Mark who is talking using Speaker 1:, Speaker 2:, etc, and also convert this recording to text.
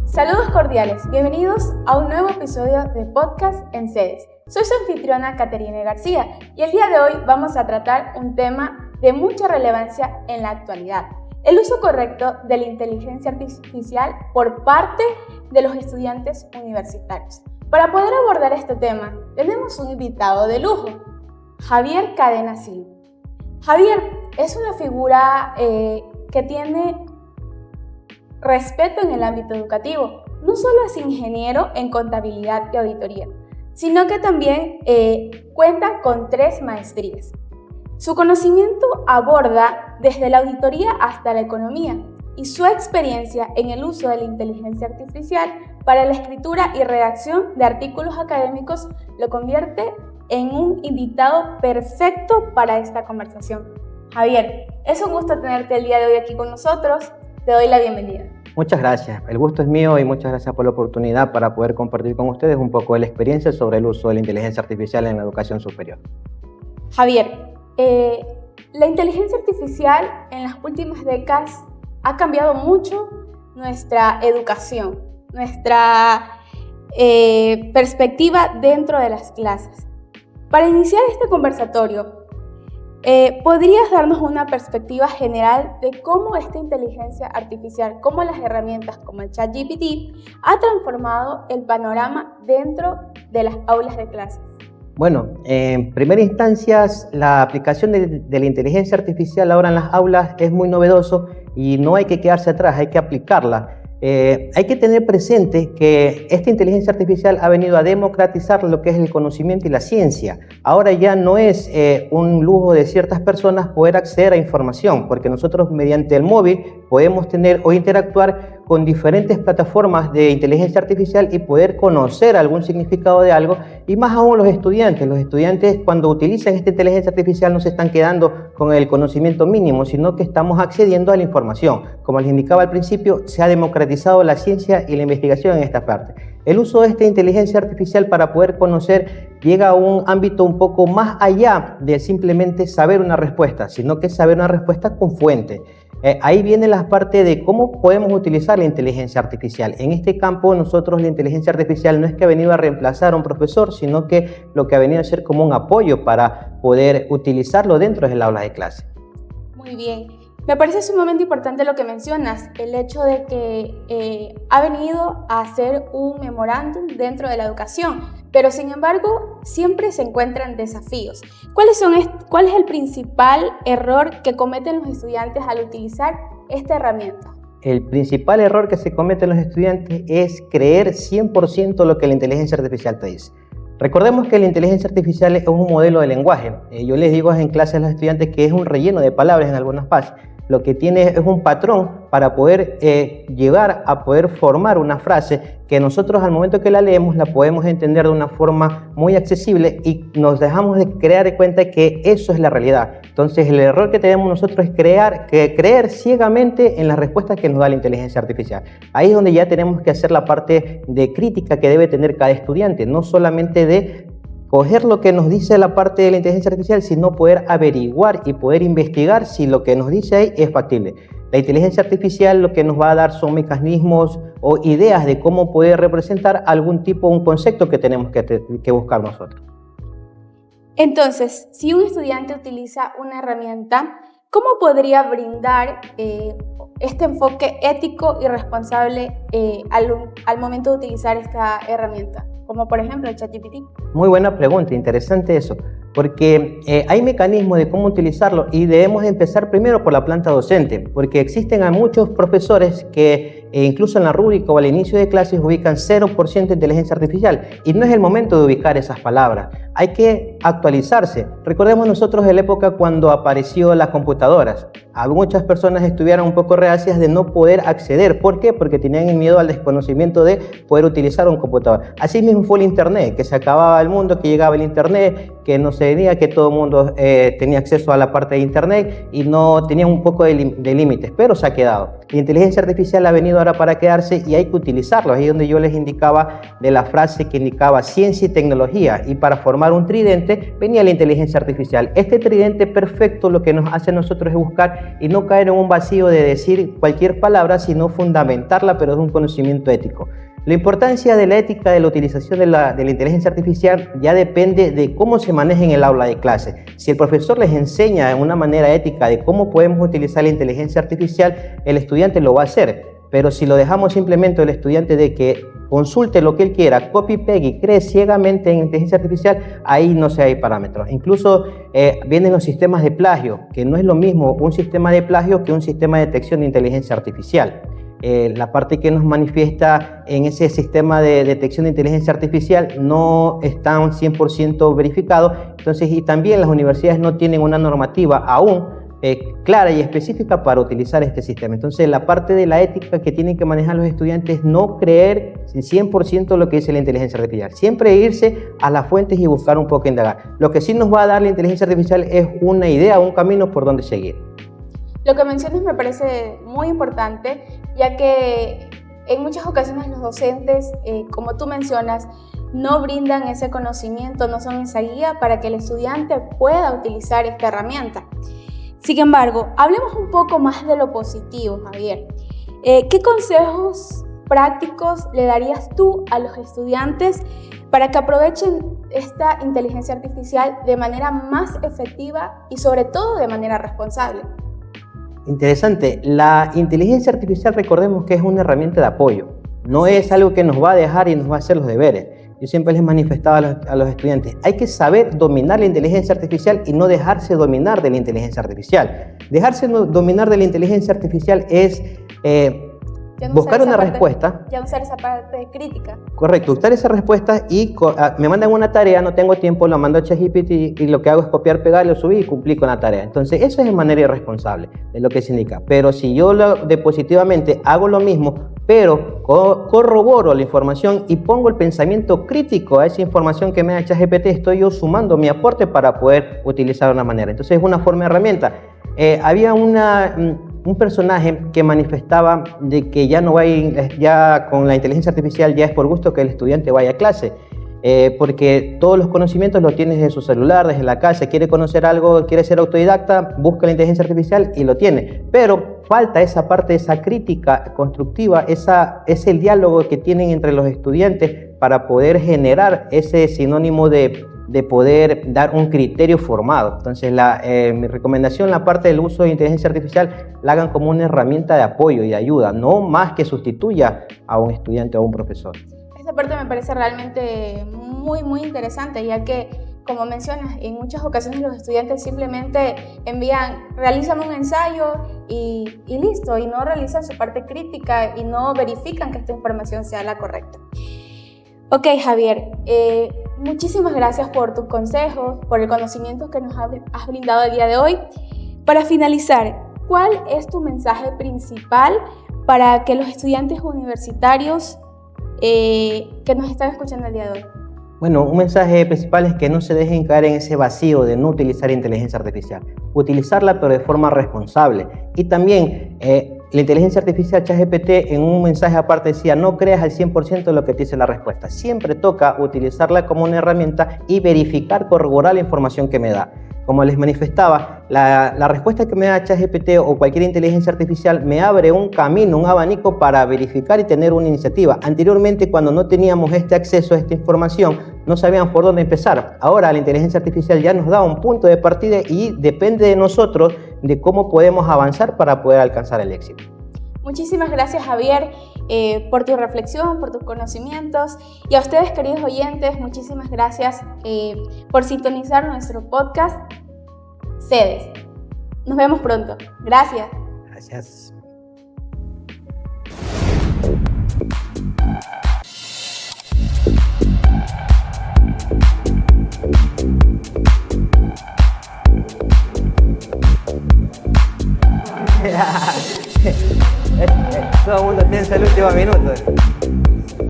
Speaker 1: Saludos cordiales, bienvenidos a un nuevo episodio de Podcast en Sedes. Soy su anfitriona Caterine García y el día de hoy vamos a tratar un tema de mucha relevancia en la actualidad: el uso correcto de la inteligencia artificial por parte de los estudiantes universitarios. Para poder abordar este tema, tenemos un invitado de lujo, Javier Cadena Silva. Javier es una figura que tiene respeto en el ámbito educativo. No solo es ingeniero en contabilidad y auditoría, sino que también cuenta con 3 maestrías. Su conocimiento aborda desde la auditoría hasta la economía, y su experiencia en el uso de la inteligencia artificial para la escritura y redacción de artículos académicos lo convierte en un invitado perfecto para esta conversación. Javier, es un gusto tenerte el día de hoy aquí con nosotros. Te doy la bienvenida.
Speaker 2: Muchas gracias. El gusto es mío y muchas gracias por la oportunidad para poder compartir con ustedes un poco de la experiencia sobre el uso de la inteligencia artificial en la educación superior.
Speaker 1: Javier, la inteligencia artificial en las últimas décadas ha cambiado mucho nuestra educación, nuestra perspectiva dentro de las clases. Para iniciar este conversatorio, ¿podrías darnos una perspectiva general de cómo esta inteligencia artificial, cómo las herramientas como el ChatGPT ha transformado el panorama dentro de las aulas de clases?
Speaker 2: Bueno, en primera instancia, la aplicación de la inteligencia artificial ahora en las aulas es muy novedoso y no hay que quedarse atrás, hay que aplicarla. Hay que tener presente que esta inteligencia artificial ha venido a democratizar lo que es el conocimiento y la ciencia. Ahora ya no es un lujo de ciertas personas poder acceder a información, porque nosotros mediante el móvil podemos tener o interactuar con diferentes plataformas de inteligencia artificial y poder conocer algún significado de algo, y más aún los estudiantes. Los estudiantes, cuando utilizan esta inteligencia artificial, no se están quedando con el conocimiento mínimo, sino que estamos accediendo a la información. Como les indicaba al principio, se ha democratizado la ciencia y la investigación en esta parte. El uso de esta inteligencia artificial para poder conocer llega a un ámbito un poco más allá de simplemente saber una respuesta, sino que saber una respuesta con fuente. Ahí viene la parte de cómo podemos utilizar la inteligencia artificial. En este campo, nosotros la inteligencia artificial no es que ha venido a reemplazar a un profesor, sino que lo que ha venido a ser como un apoyo para poder utilizarlo dentro del aula de clase.
Speaker 1: Muy bien. Me parece sumamente importante lo que mencionas, el hecho de que ha venido a hacer un memorándum dentro de la educación, pero sin embargo siempre se encuentran desafíos. ¿Cuál es el principal error que cometen los estudiantes al utilizar esta herramienta?
Speaker 2: El principal error que se cometen los estudiantes es creer 100% lo que la inteligencia artificial te dice. Recordemos que la inteligencia artificial es un modelo de lenguaje. Yo les digo en clase a los estudiantes que es un relleno de palabras en algunas partes. Lo que tiene es un patrón para poder llegar a poder formar una frase que nosotros al momento que la leemos la podemos entender de una forma muy accesible y nos dejamos de crear de cuenta que eso es la realidad. Entonces el error que tenemos nosotros es creer ciegamente en las respuestas que nos da la inteligencia artificial. Ahí es donde ya tenemos que hacer la parte de crítica que debe tener cada estudiante, no solamente de coger lo que nos dice la parte de la inteligencia artificial, sino poder averiguar y poder investigar si lo que nos dice ahí es factible. La inteligencia artificial lo que nos va a dar son mecanismos o ideas de cómo poder representar algún tipo, un concepto que tenemos que buscar nosotros.
Speaker 1: Entonces, si un estudiante utiliza una herramienta, ¿cómo podría brindar este enfoque ético y responsable al momento de utilizar esta herramienta? Como por ejemplo el ChatGPT.
Speaker 2: Muy buena pregunta, interesante eso, porque hay mecanismos de cómo utilizarlo y debemos empezar primero por la planta docente, porque existen a muchos profesores que incluso en la rúbrica o al inicio de clases ubican 0% de inteligencia artificial y no es el momento de ubicar esas palabras. Hay que actualizarse. Recordemos nosotros de la época cuando apareció las computadoras. A muchas personas estuvieron un poco reacias de no poder acceder. ¿Por qué? Porque tenían el miedo al desconocimiento de poder utilizar un computador. Así mismo fue el internet, que se acababa el mundo, que llegaba el internet, que no se venía, que todo el mundo tenía acceso a la parte de internet y no tenía un poco de límites, pero se ha quedado. La inteligencia artificial ha venido ahora para quedarse y hay que utilizarlo. Ahí es donde yo les indicaba de la frase que indicaba ciencia y tecnología, y para formar un tridente tridente, venía la inteligencia artificial. Este tridente perfecto lo que nos hace a nosotros es buscar y no caer en un vacío de decir cualquier palabra, sino fundamentarla, pero es un conocimiento ético. La importancia de la ética de la utilización de la inteligencia artificial ya depende de cómo se maneja en el aula de clase. Si el profesor les enseña de una manera ética de cómo podemos utilizar la inteligencia artificial, el estudiante lo va a hacer. Pero si lo dejamos simplemente al estudiante de que consulte lo que él quiera, copy-pegue y cree ciegamente en inteligencia artificial, ahí no se hay parámetros. Incluso vienen los sistemas de plagio, que no es lo mismo un sistema de plagio que un sistema de detección de inteligencia artificial. La parte que nos manifiesta en ese sistema de detección de inteligencia artificial no está 100% verificado, entonces, y también las universidades no tienen una normativa aún clara y específica para utilizar este sistema. Entonces, la parte de la ética que tienen que manejar los estudiantes es no creer 100% lo que dice la inteligencia artificial, siempre irse a las fuentes y buscar un poco indagar. Lo que sí nos va a dar la inteligencia artificial es una idea, un camino por donde seguir.
Speaker 1: Lo que mencionas me parece muy importante, ya que en muchas ocasiones los docentes, como tú mencionas, no brindan ese conocimiento, no son esa guía para que el estudiante pueda utilizar esta herramienta. Sin embargo, hablemos un poco más de lo positivo, Javier. ¿Qué consejos prácticos le darías tú a los estudiantes para que aprovechen esta inteligencia artificial de manera más efectiva y sobre todo de manera responsable?
Speaker 2: Interesante. La inteligencia artificial, recordemos que es una herramienta de apoyo. No es algo que nos va a dejar y nos va a hacer los deberes. Yo siempre les manifestaba a los estudiantes, hay que saber dominar la inteligencia artificial y no dejarse dominar de la inteligencia artificial. Dejarse dominar de la inteligencia artificial es buscar una respuesta.
Speaker 1: Ya usar esa parte crítica.
Speaker 2: Correcto, usar esa respuesta y me mandan una tarea, no tengo tiempo, la mando a ChatGPT y lo que hago es copiar, pegar, lo subí y cumplí con la tarea. Entonces, eso es de manera irresponsable, es lo que se indica. Pero si yo positivamente hago lo mismo, pero corroboro la información y pongo el pensamiento crítico a esa información que me da ChatGPT, estoy yo sumando mi aporte para poder utilizar de una manera. Entonces, es una forma de herramienta. Había un personaje que manifestaba de que ya con la inteligencia artificial ya es por gusto que el estudiante vaya a clase, porque todos los conocimientos los tiene desde su celular, desde la casa. Quiere conocer algo, quiere ser autodidacta, busca la inteligencia artificial y lo tiene, pero falta esa parte, esa crítica constructiva, es el diálogo que tienen entre los estudiantes para poder generar ese sinónimo de poder dar un criterio formado. Entonces, mi recomendación, la parte del uso de inteligencia artificial, la hagan como una herramienta de apoyo y de ayuda, no más que sustituya a un estudiante o a un profesor.
Speaker 1: Esta parte me parece realmente muy, muy interesante, ya que, como mencionas, en muchas ocasiones los estudiantes simplemente realizan un ensayo y listo, y no realizan su parte crítica y no verifican que esta información sea la correcta. Ok, Javier, muchísimas gracias por tus consejos, por el conocimiento que nos has brindado el día de hoy. Para finalizar, ¿cuál es tu mensaje principal para que los estudiantes universitarios que nos están escuchando el día de hoy?
Speaker 2: Bueno, un mensaje principal es que no se dejen caer en ese vacío de no utilizar inteligencia artificial. Utilizarla, pero de forma responsable. Y también, la inteligencia artificial ChatGPT en un mensaje aparte decía, no creas al 100% lo que te dice la respuesta. Siempre toca utilizarla como una herramienta y verificar, corroborar la información que me da. Como les manifestaba, la respuesta que me da ChatGPT o cualquier inteligencia artificial me abre un camino, un abanico para verificar y tener una iniciativa. Anteriormente, cuando no teníamos este acceso a esta información, no sabíamos por dónde empezar. Ahora la inteligencia artificial ya nos da un punto de partida y depende de nosotros de cómo podemos avanzar para poder alcanzar el éxito.
Speaker 1: Muchísimas gracias, Javier, por tu reflexión, por tus conocimientos. Y a ustedes, queridos oyentes, muchísimas gracias por sintonizar nuestro podcast CEDES. Nos vemos pronto. Gracias.
Speaker 2: Gracias. Todo el mundo piensa el último minuto.